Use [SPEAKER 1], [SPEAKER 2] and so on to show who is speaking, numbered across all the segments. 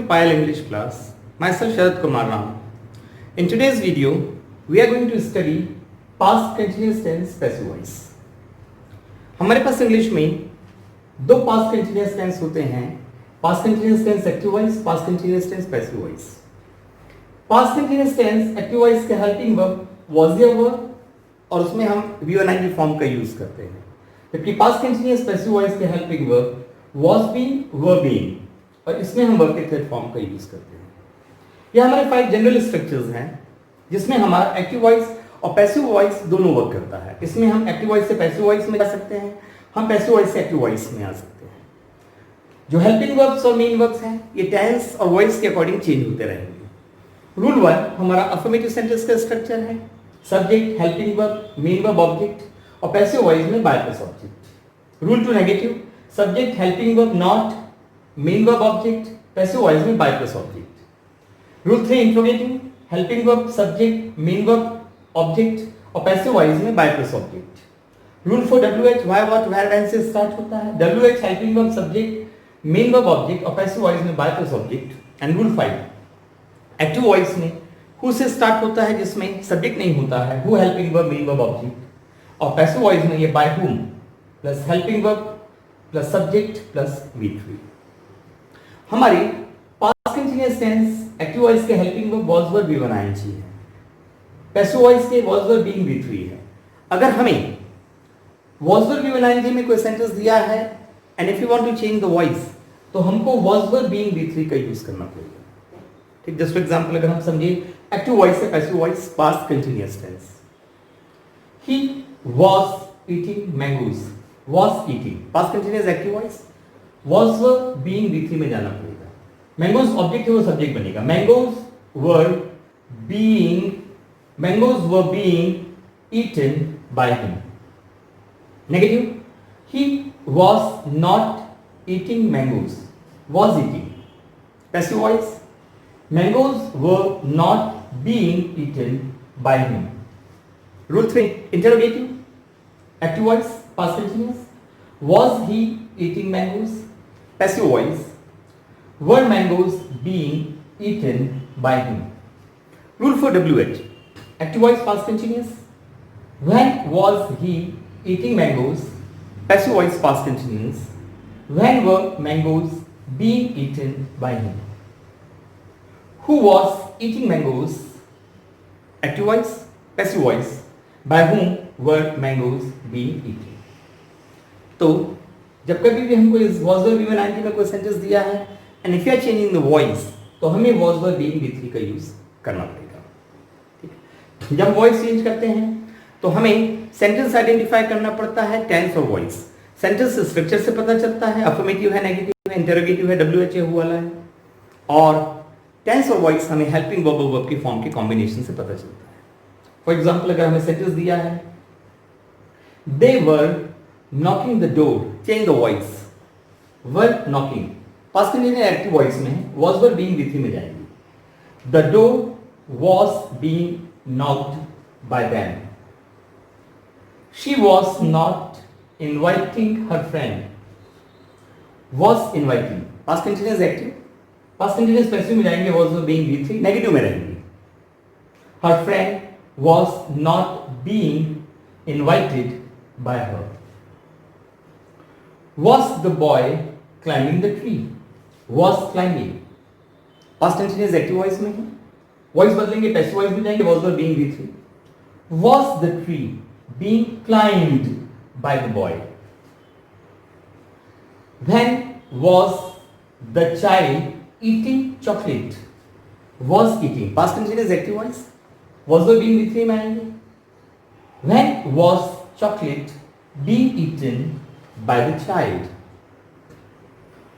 [SPEAKER 1] Payal English class. Myself Sharad Kumar Ram. In today's video, we are going to study past continuous tense passive voice. हमारे पास English में दो past continuous tense होते हैं, past continuous tense active voice, past continuous tense passive voice. Past continuous tense active voice के helping verb was या were और उसमें हम V1 फॉर्म का यूज करते हैं, जबकि पास्ट कंटिन्यूअस पैसिव वॉइस के helping verb was being, were being, और इसमें हम वर्ब के थर्ड फॉर्म का यूज करते हैं. ये हमारे 5 जनरल स्ट्रक्चर्स हैं जिसमें हमारा एक्टिव वॉइस और पैसिव वॉइस दोनों वर्क करता है. इसमें हम एक्टिव वॉइस से पैसिव वॉइस में जा सकते हैं, हम पैसिव वॉइस से एक्टिव वॉइस में आ सकते हैं. जो हेल्पिंग वर्ब्स और मेन वर्ब्स हैं ये टेंस और वॉइस के अकॉर्डिंग चेंज होते रहेंगे. रूल 1 हमारा अफर्मेटिव सेंटेंस का स्ट्रक्चर है. Subject, helping verb, main verb, object और पैसिव वॉइस में by plus object. Rule 2 negative, subject, helping verb, not, main verb, object, passive voice में by plus object. Rule 3 interrogative, helping verb, subject, main verb, object और passive voice में by plus object. Rule 4 WH, why, what, where, when से start होता है. WH helping verb, subject, main verb, object और passive voice में by plus object. And rule 5 active voice में who से start होता है जिसमें सब्जेक्ट नहीं होता है, who helping verb, main verb, object और पैसिव वॉइस में ये by whom plus helping verb plus subject plus V3. हमारी past continuous tense active voice के helping verb was were V1 ing है, पैसिव वॉइस के वाज वर बीइंग V3 है. अगर हमें वाज वर V1 ing में कोई सेंटेंस दिया है and if you want to change the voice तो हमको वाज वर बीइंग V3 का यूज करना पड़ेगा. ठीक, जस्ट फॉर एग्जांपल अगर हम समझे एक्टिव वॉइस से passive voice past continuous tense, he was eating mangoes. was eating past continuous active voice, was were being V3 में जाना पड़ेगा. mangoes ऑब्जेक्ट है वो सब्जेक्ट बनेगा. mangoes were being eaten by him. negative, he was not eating mangoes, was eating. passive voice, mangoes were not being eaten by him. rule 3 interrogative, active voice past continuous, was he eating mangoes. passive voice, were mangoes being eaten by him. rule 4 WH active voice past continuous, when was he eating mangoes. passive voice past continuous, when were mangoes being eaten by him. who was eating mangoes, active voice, passive voice, by whom were mangoes being eaten. तो जब कभी भी हमको इस was were V1 ing में कोई sentence दिया है and if you are changing the voice तो हमें was were being V3 का यूज करना पड़ेगा. ठीक, जब वॉइस चेंज करते हैं तो हमें सेंटेंस आइडेंटिफाई करना पड़ता है टेंस और वॉइस. सेंटेंस स्ट्रक्चर से पता चलता है, अफर्मेटिव है, नेगेटिव है, इंटरोगेटिव है, WH हु वाला है, और टेंस और वॉइस हमें हेल्पिंग वर्ब और वर्ब की फॉर्म के कॉम्बिनेशन से पता चलता है. फॉर एग्जांपल अगर हमें सेंटेंस दिया है they were knocking the door, change the voice, were knocking past continuous active voice में was were being V3 में जाएगी. the door was being knocked by them. she was not inviting her friend, was inviting past continuous active, past continuous passive में जाएंगे was were being V3, negative में रहेंगी. her friend was not being invited by her. Was the boy climbing the tree, was climbing past continuous active voice में है, voice बदलेंगे passive voice में जाएंगे was were being V3. was the tree being climbed by the boy. when was the child eating chocolate, was eating past continuous active voice, was were being V3 में आएंगे. when was chocolate being eaten by the child.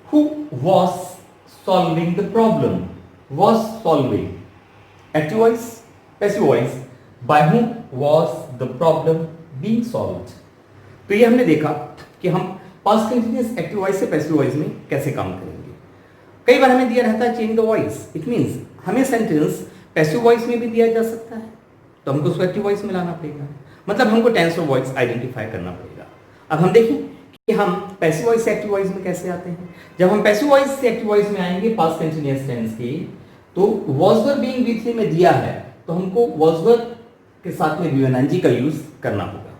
[SPEAKER 1] who was solving the problem, was solving active voice, passive voice, by whom was the problem being solved. तो ये हमने देखा कि हम past continuous active voice से passive voice में कैसे काम करेंगे. कई बार हमें दिया रहता है change the voice, it means हमें सेंटेंस पैसिव वॉइस में भी दिया जा सकता है तो हमको उसको एक्टिव वॉइस में लाना पड़ेगा. मतलब हमको टेंस और वॉइस आइडेंटिफाई करना पड़ेगा. अब हम देखें हम पैसिव वॉइस से एक्टिव वॉइस में कैसे आते हैं। जब हम पैसिव वॉइस से एक्टिव वॉइस में आएंगे पास्ट कंटीन्यूअस टेंस की, तो was were being V3 में दिया है तो हमको was were के साथ में V1 का यूज करना होगा।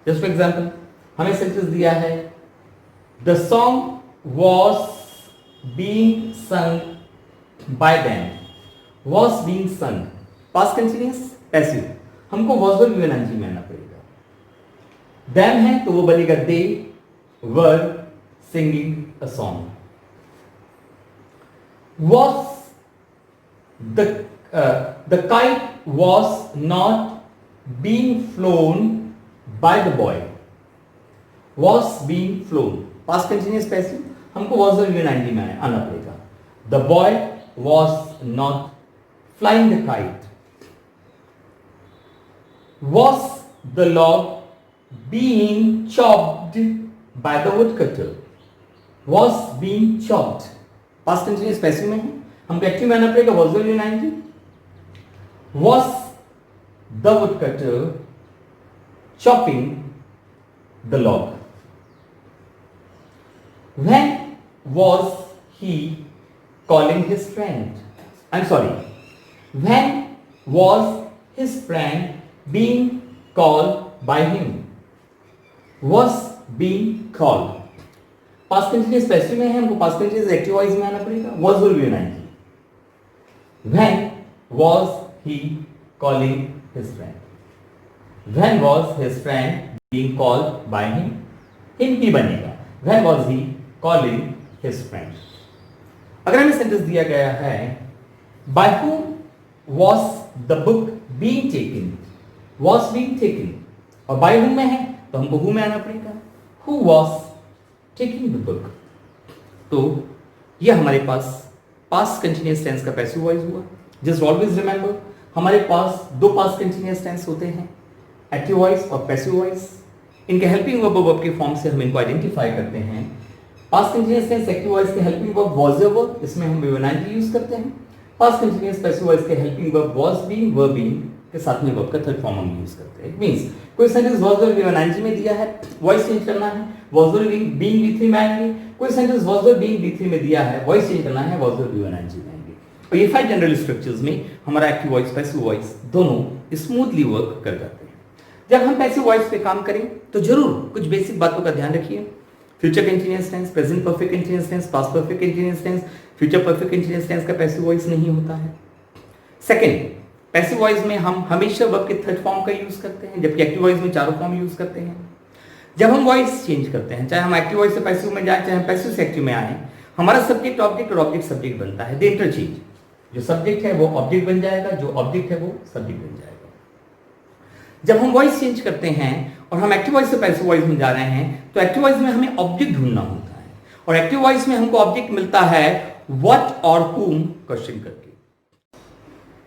[SPEAKER 1] जस्ट फॉर एग्जांपल हमें सेंटेंस दिया है the song was being sung by them, was being sung past continuous passive, हमको was were V1 में आना पड़ेगा। them है तो वो बनेगा they were singing a song। was the kite was not being flown by the boy, was being flown past continuous passive, हमको was और V90 में आना पड़ेगा। the boy was not flying the kite, was the log being chopped by the woodcutter, was being chopped past continuous passive में है, हमको active में आना पड़ेगा was और V90। was the woodcutter chopping the log, when was he calling his friend, I'm sorry, when was his friend being called by him, was being called past continuous passive में है, हमको past continuous active voice में आना पड़ेगा was will be 90। when was he calling his friend, when was his friend being called by him, him की बनेगा when was he calling his friend। अगर हमें सेंटेंस दिया गया है by whom was the book being taken, was being taken और by whom में है तो हमको who में आना पड़ेगा who was taking the book। तो ये हमारे पास पास्ट कंटीन्यूअस टेंस का पैसिव वॉइस हुआ। जस्ट ऑलवेज रिमेंबर हमारे पास दो पास्ट कंटीन्यूअस टेंस होते हैं, एक्टिव वॉइस और पैसिव वॉइस। इनके हेल्पिंग वर्ब के फॉर्म से हम इनको आइडेंटिफाई करते हैं। Past continuous tense active voice के helping verb was a verb, इसमें हम V1 यूज करते हैं। पास्ट कंटीन्यूअस पैसिव वॉइस के helping verb was being, verb being के साथ में वर्ब का थर्ड फॉर्म हम यूज करते हैं। इट मींस कोई सेंटेंस वाज और V1 में दिया है, वॉइस चेंज करना है, वाज और बीइंग V3 में आएंगे। कोई सेंटेंस वाज और बीइंग V3 में दिया है, वॉइस चेंज करना है, वाज और V1 में आएंगे। और ये 5 जनरल स्ट्रक्चर्स में हमारा एक्टिव वॉइस पैसिव वॉइस दोनों स्मूथली वर्क कर जाते हैं। जब हम पैसिव वॉइस पे काम करें तो जरूर कुछ बेसिक बातों का ध्यान रखिए। Future continuous tense, present perfect continuous tense, past perfect continuous tense, future perfect continuous tense का पैसिव वॉइस नहीं होता है। सेकंड, पैसिव वॉइस में हम हमेशा वर्ब के थर्ड फॉर्म का यूज करते हैं, जबकि एक्टिव वॉइस में चारों फॉर्म यूज करते हैं। जब हम वॉइस चेंज करते हैं, चाहे हम एक्टिव वॉइस से पैसिव में जाए, चाहे हम पैसिव से एक्टिव में आए, हमारा सब्जेक्ट ऑब्जेक्ट और ऑब्जेक्ट सब्जेक्ट बनता है। दे इंटरचेंज, जो सब्जेक्ट है वो ऑब्जेक्ट बन जाएगा, जो ऑब्जेक्ट है वो सब्जेक्ट बन जाएगा। जब हम वॉइस चेंज करते हैं और हम एक्टिव वॉइस से पैसिव वॉइस में जा रहे हैं, तो एक्टिव वॉइस में हमें ऑब्जेक्ट ढूंढना होता है, और एक्टिव वॉइस में हमको ऑब्जेक्ट मिलता है व्हाट और whom क्वेश्चन करके।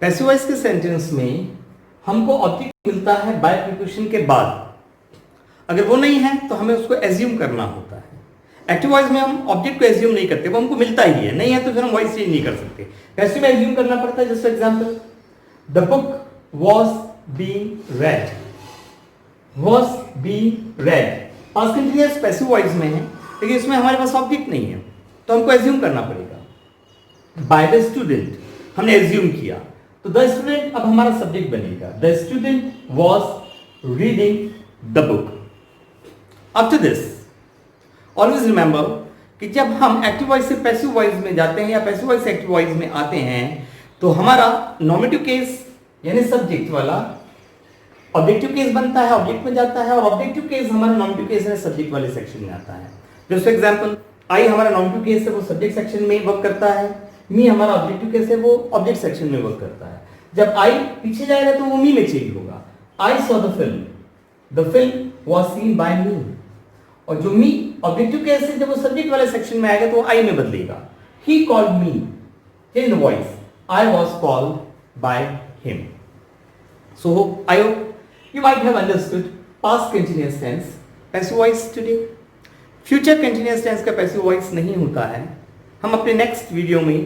[SPEAKER 1] पैसिव वॉइस के सेंटेंस में हमको ऑब्जेक्ट मिलता है बाय प्रीपोजिशन के बाद, अगर वो नहीं है तो हमें उसको एज्यूम करना होता है। एक्टिव वॉइस में हम ऑब्जेक्ट को एज्यूम नहीं करते, वो हमको मिलता ही है, नहीं है तो फिर हम वॉइस चेंज नहीं कर सकते। पैसिव में एज्यूम करना पड़ता है। Just for example, the book was being red, was being red past continuous passive voice में है, लेकिन इसमें हमारे पास ऑब्जेक्ट नहीं है, तो हमको एज्यूम करना पड़ेगा। बाय द स्टूडेंट हमने एज्यूम किया, तो द स्टूडेंट अब हमारा सब्जेक्ट बनेगा। The student was reading the book. After this always remember कि जब हम एक्टिव वॉइस से पैसिव वॉइस में जाते हैं या पैसिव वॉइस से एक्टिव वॉइस में आते हैं, तो हमारा नॉमिनेटिव केस यानी सब्जेक्ट वाला ऑब्जेक्टिव केस बनता है, ऑब्जेक्ट में जाता है, और ऑब्जेक्टिव केस हमारा नॉमिनेटिव केस है, सब्जेक्ट वाले सेक्शन में आता है। जस्ट फॉर एग्जांपल, आई हमारा नॉमिनेटिव केस है, वो सब्जेक्ट सेक्शन में वर्क करता है। मी हमारा ऑब्जेक्टिव केस है, वो ऑब्जेक्ट सेक्शन में वर्क करता है। जब आई पीछे जाएगा तो वो मी में चेंज होगा। I saw the film, the film was seen by me, और जो मी ऑब्जेक्टिव केस है, जब वो सब्जेक्ट वाले सेक्शन में आएगा तो वो आई में बदलेगा। He called me, in the voice I was called by him. So I hope you might have understood past continuous tense passive voice today. Future continuous tense का passive voice नहीं होता है। हम अपने next वीडियो में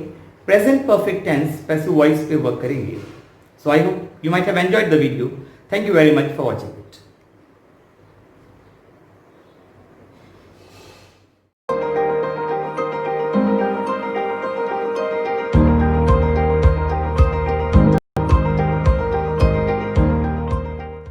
[SPEAKER 1] present perfect tense passive voice पे work करेंगे। So I hope you might have enjoyed the video. Thank you very much for watching it.